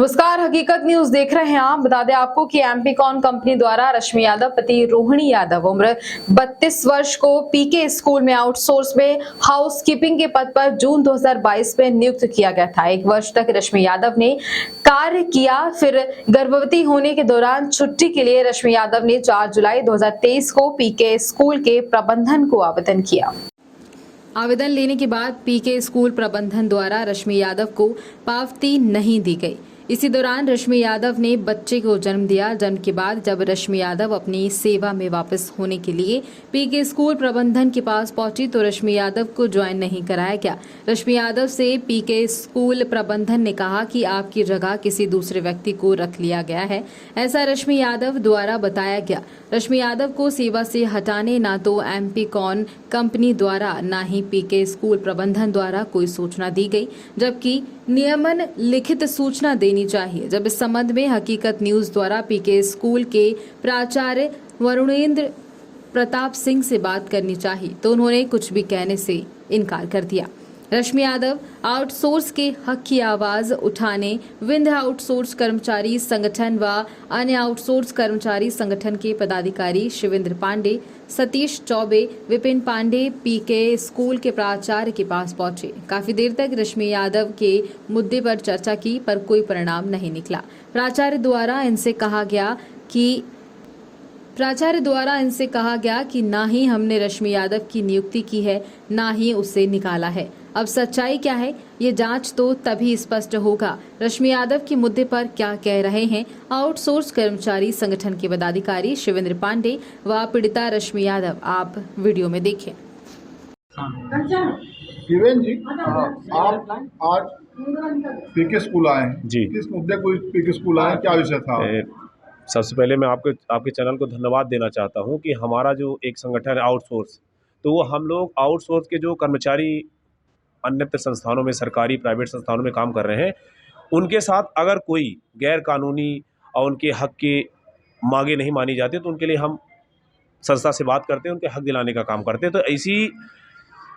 नमस्कार, हकीकत न्यूज देख रहे हैं आप। बता दें आपको कि एमपीकॉन कंपनी द्वारा रश्मि यादव पति रोहिणी यादव उम्र 32 वर्ष को पीके स्कूल में आउटसोर्स में हाउसकीपिंग के पद पर जून 2022 में नियुक्त किया गया था। 1 वर्ष तक रश्मि यादव ने कार्य किया। फिर गर्भवती होने के दौरान छुट्टी के लिए रश्मि यादव ने 4 जुलाई 2023 को पीके स्कूल के प्रबंधन को आवेदन किया। आवेदन लेने के बाद पीके स्कूल प्रबंधन द्वारा रश्मि यादव को पावती नहीं दी गई। इसी दौरान रश्मि यादव ने बच्चे को जन्म दिया। जन्म के बाद जब रश्मि यादव अपनी सेवा में वापस होने के लिए पीके स्कूल प्रबंधन के पास पहुंची तो रश्मि यादव को ज्वाइन नहीं कराया गया। रश्मि यादव से पीके स्कूल प्रबंधन ने कहा कि आपकी जगह किसी दूसरे व्यक्ति को रख लिया गया है, ऐसा रश्मि यादव द्वारा बताया गया। रश्मि यादव को सेवा से हटाने ना तो एमपीकॉन कंपनी द्वारा ना ही पीके स्कूल प्रबंधन द्वारा कोई सूचना दी गई, जबकि नियमन लिखित सूचना देनी चाहिए। जब इस संबंध में हकीकत न्यूज द्वारा पीके स्कूल के प्राचार्य वरुणेंद्र प्रताप सिंह से बात करनी चाहिए तो उन्होंने कुछ भी कहने से इनकार कर दिया। रश्मि यादव आउटसोर्स के हक की आवाज उठाने विंध्य आउटसोर्स कर्मचारी संगठन व अन्य आउटसोर्स कर्मचारी संगठन के पदाधिकारी शिवेंद्र पांडे, सतीश चौबे, विपिन पांडे पीके स्कूल के प्राचार्य के पास पहुंचे। काफी देर तक रश्मि यादव के मुद्दे पर चर्चा की पर कोई परिणाम नहीं निकला। प्राचार्य द्वारा इनसे कहा गया कि ना ही हमने रश्मि यादव की नियुक्ति की है, ना ही उसे निकाला है। अब सच्चाई क्या है ये जांच तो तभी स्पष्ट होगा। रश्मि यादव के मुद्दे पर क्या कह रहे हैं आउटसोर्स कर्मचारी संगठन के पदाधिकारी शिवेंद्र पांडे व पीड़िता रश्मि यादव, आप वीडियो में देखें। शिवेंद्र जी, आप आज पीके स्कूल आए हैं जी। किस मुद्दे को पीके स्कूल आए, क्या विषय था? सबसे पहले मैं आपके चैनल को धन्यवाद देना चाहता हूं कि हमारा जो एक संगठन है आउटसोर्स, तो वो हम लोग आउटसोर्स के जो कर्मचारी अन्यत्र संस्थानों में, सरकारी प्राइवेट संस्थानों में काम कर रहे हैं, उनके साथ अगर कोई गैर कानूनी और उनके हक के मांगे नहीं मानी जाती तो उनके लिए हम संस्था से बात करते हैं, उनके हक दिलाने का काम करते हैं। तो इसी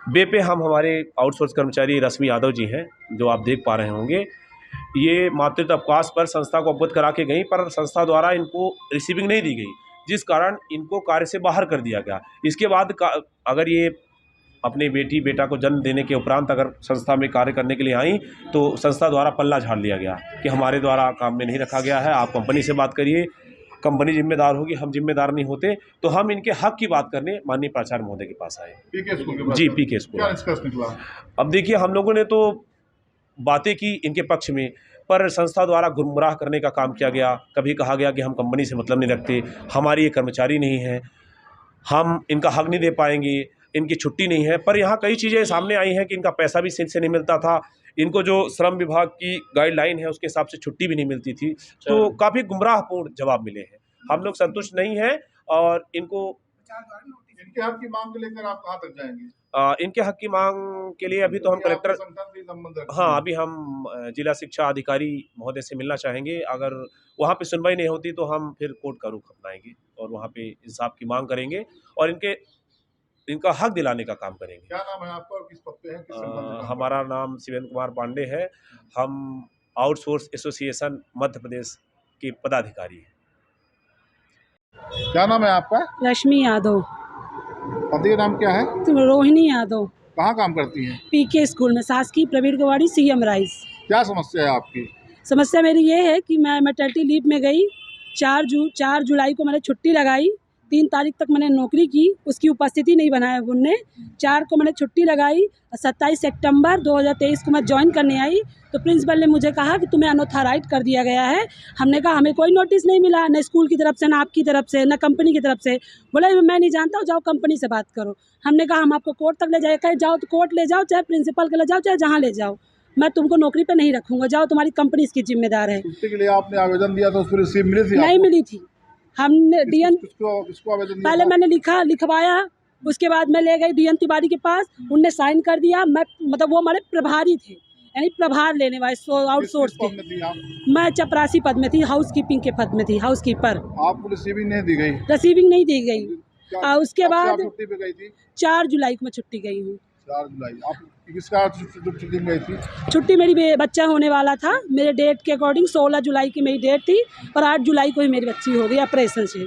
वे पे हम हमारे आउटसोर्स कर्मचारी रश्मि यादव जी हैं, जो आप देख पा रहे होंगे, ये मातृत्व अवकाश पर संस्था को अवगत करा के गई, पर संस्था द्वारा इनको रिसीविंग नहीं दी गई, जिस कारण इनको कार्य से बाहर कर दिया गया। इसके बाद अगर ये अपने बेटी बेटा को जन्म देने के उपरांत अगर संस्था में कार्य करने के लिए आई तो संस्था द्वारा पल्ला झाड़ लिया गया कि हमारे द्वारा काम में नहीं रखा गया है, आप कंपनी से बात करिए, कंपनी जिम्मेदार होगी, हम जिम्मेदार नहीं होते। तो हम इनके हक की बात करने माननीय प्राचार्य महोदय के पास आए। पीके स्कूल के पास? जी, पीके स्कूल। क्या निष्कर्ष निकला? अब देखिए, हम लोगों ने तो बातें की इनके पक्ष में, पर संस्था द्वारा गुमराह करने का काम किया गया। कभी कहा गया कि हम कंपनी से मतलब नहीं रखते, हमारी ये कर्मचारी नहीं है, हम इनका हक नहीं दे पाएंगे, इनकी छुट्टी नहीं है। पर यहाँ कई चीज़ें सामने आई हैं कि इनका पैसा भी सही से नहीं मिलता था, इनको जो श्रम विभाग की गाइडलाइन है उसके हिसाब से छुट्टी भी नहीं मिलती थी। तो काफ़ी गुमराहपूर्ण जवाब मिले हैं। हम लोग संतुष्ट नहीं हैं और इनके हक की मांग को लेकर आप कहाँ तक जाएंगे? इनके हक की मांग के लिए अभी तो हम कलेक्टर, हाँ, अभी हम जिला शिक्षा अधिकारी महोदय से मिलना चाहेंगे। अगर वहाँ पे सुनवाई नहीं होती तो हम फिर कोर्ट का रुख अपनाएंगे और वहाँ पे इंसाफ की मांग करेंगे और इनका हक दिलाने का काम करेंगे। क्या नाम है आपका और किस पद पे हैं, किस संगठन में? हमारा नाम शिवेंद्र कुमार पांडे है। हम आउटसोर्स एसोसिएशन मध्य प्रदेश के पदाधिकारी हैं। क्या नाम है आपका? रश्मि यादव। पति का नाम क्या है? रोहिणी यादव। कहाँ काम करती हैं? पीके स्कूल में, शासकीय प्रवीण कुमारी सीएम राइस। क्या समस्या है आपकी? समस्या मेरी ये है कि मैं मैटर्निटी लीव में गई, 4 जुलाई को मैंने छुट्टी लगाई, 3 तारीख तक मैंने नौकरी की, उसकी उपस्थिति नहीं बनाया उनने। 4 को मैंने छुट्टी लगाई, 27 सितंबर 2023 को मैं ज्वाइन करने आई तो प्रिंसिपल ने मुझे कहा कि तुम्हें अनऑथराइज कर दिया गया है। हमने कहा हमें कोई नोटिस नहीं मिला, न स्कूल की तरफ से, न आपकी तरफ से, न कंपनी की तरफ से। बोला मैं नहीं जानता हूँ, जाओ कंपनी से बात करो। हमने कहा हम आपको कोर्ट तक ले जाए, कहे जाओ तो कोर्ट ले जाओ, चाहे प्रिंसिपल के ले जाओ, चाहे जहाँ ले जाओ, मैं तुमको नौकरी पे नहीं रखूँगा, जाओ तुम्हारी कंपनी इसकी जिम्मेदार है। छुट्टी के लिए आपने आवेदन दिया था, उस पर रिसीव मिली थी? नहीं मिली थी। हमने किसको आवेदन दिया पहले था? मैंने लिखवाया, उसके बाद मैं ले गई डीएन तिवारी के पास, उनने साइन कर दिया। मैं मतलब वो हमारे प्रभारी थे, यानी प्रभार लेने वाले आउटसोर्स के। मैं चपरासी पद में थी, हाउसकीपिंग के पद में थी, हाउसकीपर। आपको रिसीविंग नहीं दी गई? रिसीविंग नहीं दी गई। उसके बाद छुट्टी पे गई थी? 4 जुलाई को मैं छुट्टी गई हूँ। 4 जुलाई। आप किसका छुट्टी में गई थी? छुट्टी मेरी बच्चा होने वाला था, मेरे डेट के अकॉर्डिंग 16 जुलाई की मेरी डेट थी और 8 जुलाई को ही मेरी बच्ची हो गई ऑपरेशन से।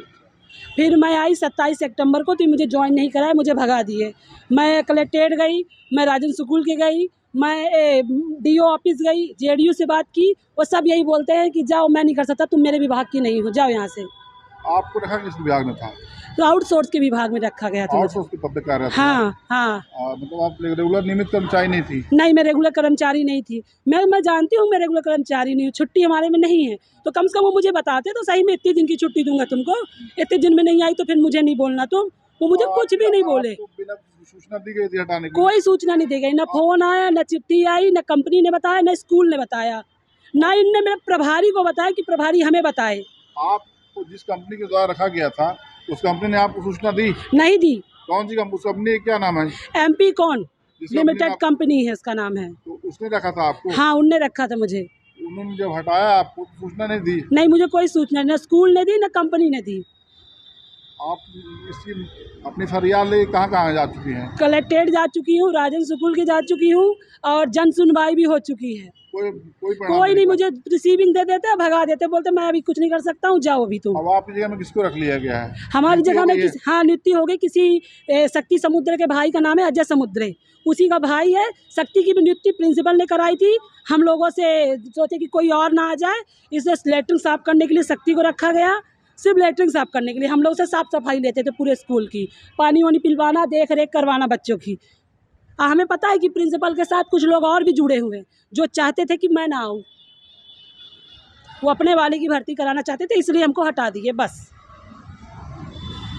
फिर मैं आई 27 सितंबर को, तो मुझे ज्वाइन नहीं कराया, मुझे भगा दिए। मैं कलेक्ट्रेट गई, मैं राजन स्कूल के गई, मैं डीओ ऑफिस गई, जेडीयू से बात की, वो सब यही बोलते हैं कि जाओ, मैं नहीं कर सकता, तुम मेरे विभाग की नहीं हो, जाओ यहाँ से। आपको रखा किस विभाग में था? तो आउटसोर्स के विभाग में रखा गया था मुझे। आउटसोर्स के पद पे कार्यरत थे? हाँ हाँ। मतलब आप रेगुलर नियमित कर्मचारी नहीं थी? नहीं, मैं रेगुलर कर्मचारी नहीं थी। मैं जानती हूँ मैं रेगुलर कर्मचारी नहीं हूँ, छुट्टी हमारे में नहीं है, तो कम से कम वो मुझे बताते तो सही, मैं इतने दिन की छुट्टी दूंगा तुमको, इतने दिन में नहीं आई तो फिर मुझे नहीं बोलना तुम। वो मुझे कुछ भी नहीं बोले, आपको बिना सूचना दी गई थी हटाने की? कोई सूचना नहीं दी गई, ना फोन आया, ना चिट्ठी आई, ना कंपनी ने बताया, ना स्कूल ने बताया, ना इनने मेरे प्रभारी को बताया कि प्रभारी हमें बताए। आपको जिस कंपनी के द्वारा रखा गया था उस कंपनी ने आपको सूचना दी? नहीं दी। कौन सी कंपनी? उस कंपनी का क्या नाम है? MP कौन जिस कंपनी ने लिमिटेड कंपनी है, उसका नाम है। तो उसने रखा था आपको? हाँ, उनने रखा था मुझे। उन्होंने जब हटाया आपको तो सूचना नहीं दी? नहीं, मुझे कोई सूचना, ना स्कूल ने दी, ना कंपनी ने दी। आप इसकी अपनी फरियाद ले कहाँ कहाँ जा चुकी हैं? कलेक्ट्रेट जा चुकी हूँ, राजन स्कूल की जा चुकी हूँ, और जन सुनवाई भी हो चुकी है। कोई नहीं, मुझे रिसीविंग दे देते, भगा देते, बोलते मैं अभी कुछ नहीं कर सकता हूँ, जाओ अभी तुम। अब आपकी जगह में किसको रख लिया गया है? हमारी नियुक्ति जगह हो में गई है? हाँ, नियुक्ति हो गई। किसी शक्ति समुद्र के भाई का नाम है अजय समुद्रे, उसी का भाई है। शक्ति की भी नियुक्ति प्रिंसिपल ने कराई थी। हम लोगों से सोचे कि कोई और ना आ जाए, इसलिए लेटरिन साफ करने के लिए शक्ति को रखा गया, सिर्फ लेटरिन साफ करने के लिए। हम लोग से साफ सफाई लेते थे पूरे स्कूल की, पानी वानी पिलवाना, देख रेख करवाना बच्चों की। हमें पता है कि प्रिंसिपल के साथ कुछ लोग और भी जुड़े हुए हैं जो चाहते थे कि मैं ना आऊँ, वो अपने वाले की भर्ती कराना चाहते थे, इसलिए हमको हटा दिए बस।